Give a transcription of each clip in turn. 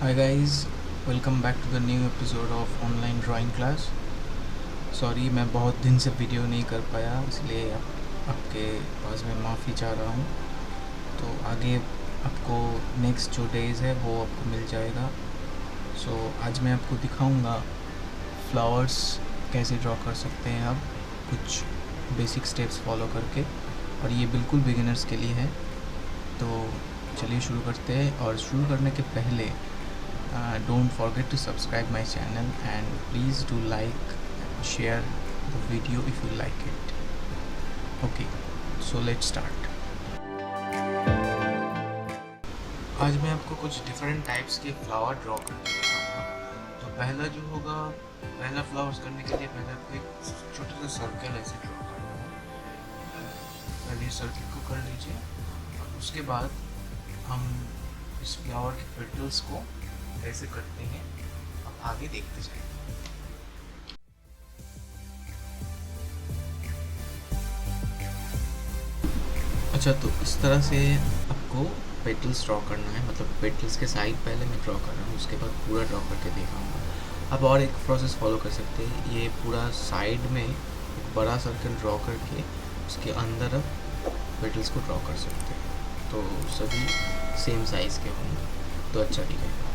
Hi guys, welcome back to the new episode of online drawing class. Sorry मैं बहुत दिन से video नहीं कर पाया, इसलिए आपके पास मैं माफ़ी चाह रहा हूँ। तो आगे आपको नेक्स्ट जो डेज़ है वो आपको मिल जाएगा। आज मैं आपको दिखाऊंगा फ्लावर्स कैसे ड्रॉ कर सकते हैं आप, कुछ बेसिक स्टेप्स फॉलो करके, और ये बिल्कुल बिगिनर्स के लिए है। तो चलिए शुरू करते हैं। और शुरू करने के पहले don't forget to subscribe my channel and please do like and share the video if you like it. Okay, so let's start. आज मैं आपको कुछ डिफरेंट टाइप्स के फ्लावर ड्रॉ करके दिखाऊंगा। तो पहला फ्लावर्स करने के लिए पहले आपको एक छोटा सा सर्कल ऐसे ड्रॉ करना है। पहले सर्कल को कर लीजिए और उसके बाद हम इस फ्लावर के पेटल्स को कैसे करते हैं अब आगे देखते जाएंगे। अच्छा, तो इस तरह से आपको पेटल्स ड्रॉ करना है, मतलब पेटल्स के साइड पहले मैं ड्रॉ कर रहा हूँ, उसके बाद पूरा ड्रॉ करके दिखाऊंगा। अब और एक प्रोसेस फॉलो कर सकते हैं, ये पूरा साइड में एक बड़ा सर्कल ड्रॉ करके उसके अंदर अब पेटल्स को ड्रॉ कर सकते हैं, तो सभी सेम साइज़ के होंगे तो अच्छा दिखेगा।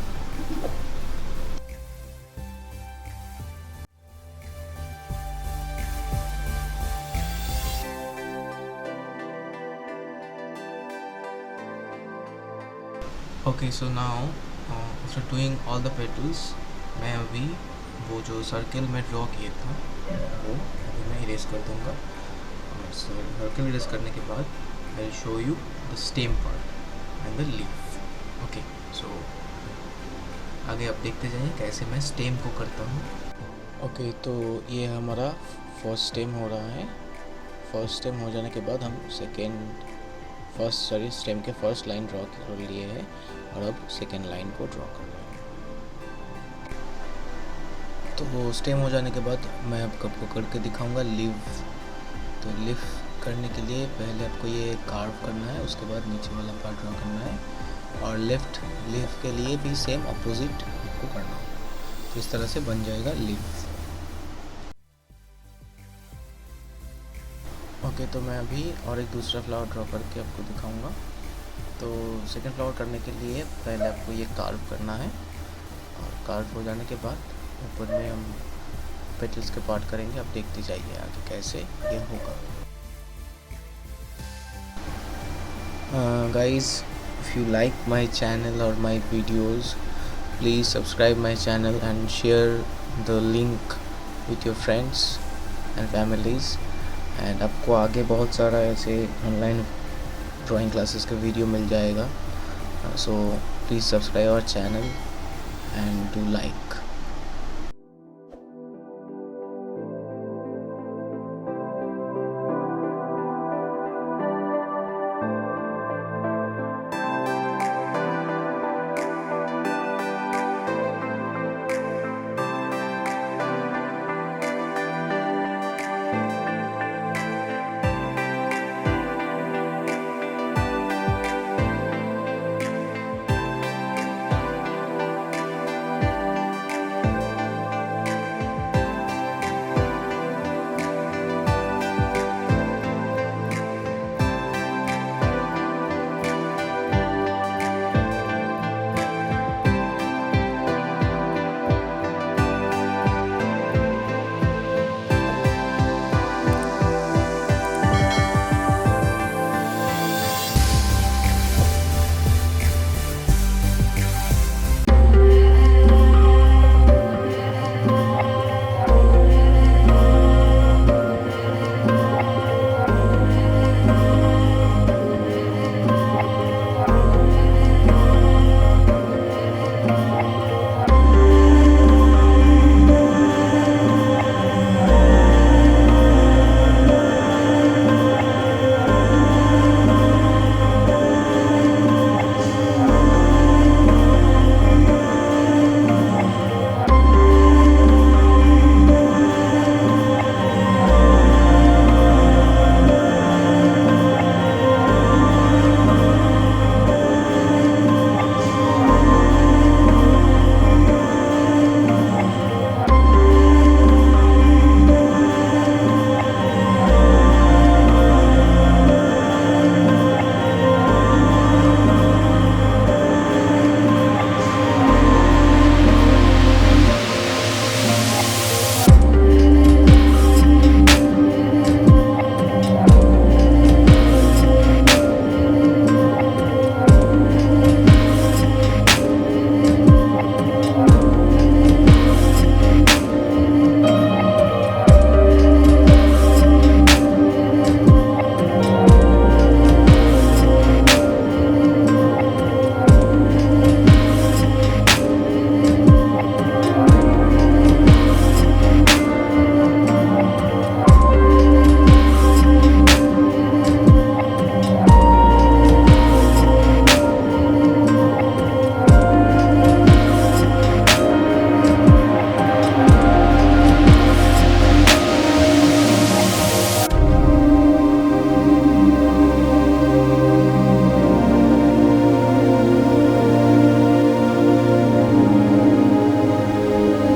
Okay, so now after doing all the petals, मैं अभी वो जो सर्कल में ड्रॉ किया था वो अभी मैं इरेज कर दूंगा। और सर्कल इरेज करने के बाद I show you the stem part and the leaf. Okay, so आगे आप देखते जाइए कैसे मैं स्टेम को करता हूँ। ओके, तो ये हमारा फर्स्ट स्टेम हो रहा है। फर्स्ट स्टेम हो जाने के बाद हम स्टेम के फर्स्ट लाइन ड्रॉ कर लिए है और अब सेकेंड लाइन को ड्रॉ कर रहे हैं। तो वो स्टेम हो जाने के बाद मैं आपको करके दिखाऊंगा लीव। तो लीव करने के लिए पहले आपको ये कार्व करना है, उसके बाद नीचे वाला पार्ट ड्रॉ करना है, और लेफ्ट लीव के लिए भी सेम अपोजिट आपको करना होगा। तो इस तरह से बन जाएगा लीव। ओके, तो मैं अभी और एक दूसरा फ्लावर ड्रॉ करके आपको दिखाऊंगा। तो सेकंड फ्लावर करने के लिए पहले आपको ये कार्व करना है, और कार्व हो जाने के बाद ऊपर में हम पेटल्स के पार्ट करेंगे। आप देखते जाइए आगे कैसे ये होगा। Guys, if you like my channel or my videos, please subscribe my channel and share the link with your friends and families. And आपको आगे बहुत सारा ऐसे ऑनलाइन ड्राइंग क्लासेस का वीडियो मिल जाएगा। So please subscribe our channel and do like.